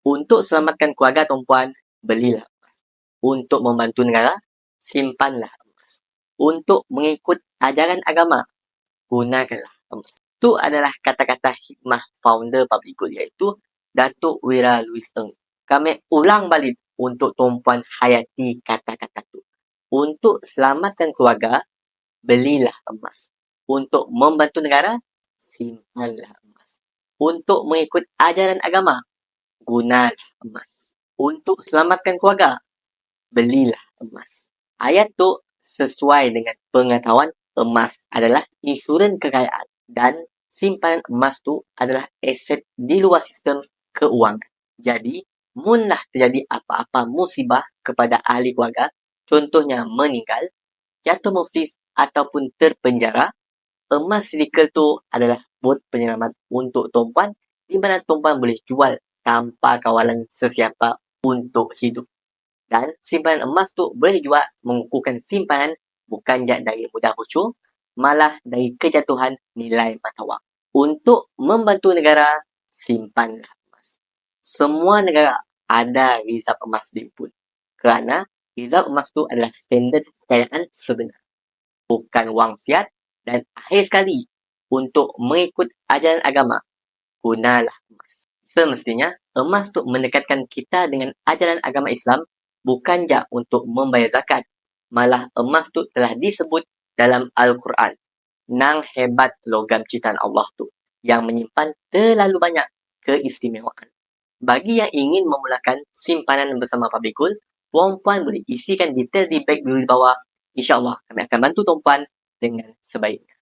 Untuk selamatkan keluarga tuan-puan, belilah emas. Untuk membantu negara, simpanlah emas. Untuk mengikut ajaran agama, gunakanlah emas. Itu adalah kata-kata hikmah founder Public Good, iaitu Datuk Wira Louis Ng. Kami ulang balik untuk tuan-puan hayati kata-kata itu. Untuk selamatkan keluarga, belilah emas. Untuk membantu negara, simpanlah emas. Untuk mengikut ajaran agama, gunalah emas. Untuk selamatkan keluarga, belilah emas. Ayat tu sesuai dengan pengetahuan emas adalah insurans kekayaan dan simpanan emas tu adalah aset di luar sistem keuangan. Jadi, munlah terjadi apa-apa musibah kepada ahli keluarga, contohnya meninggal, jatuh muflis ataupun terpenjara, emas fizikal tu adalah bot penyelamat untuk tuan-puan di mana tuan-puan boleh jual tanpa kawalan sesiapa untuk hidup. Dan simpanan emas tu boleh juga mengukuhkan simpanan bukan dari mudah bocor, malah dari kejatuhan nilai mata wang. Untuk membantu negara, simpanlah emas. Semua negara ada rizab emas diimpun. Kerana rizab emas tu adalah standard kekayaan sebenar. Bukan wang fiat. Dan akhir sekali, untuk mengikut ajaran agama, gunalah emas. Semestinya, emas tu mendekatkan kita dengan ajaran agama Islam bukan je untuk membayar zakat. Malah emas tu telah disebut dalam Al-Quran. Nang hebat logam ciptaan Allah tu yang menyimpan terlalu banyak keistimewaan. Bagi yang ingin memulakan simpanan bersama Public Good, tuan-puan boleh isikan detail di beg biru di bawah. InsyaAllah kami akan bantu tuan-puan dengan sebaiknya.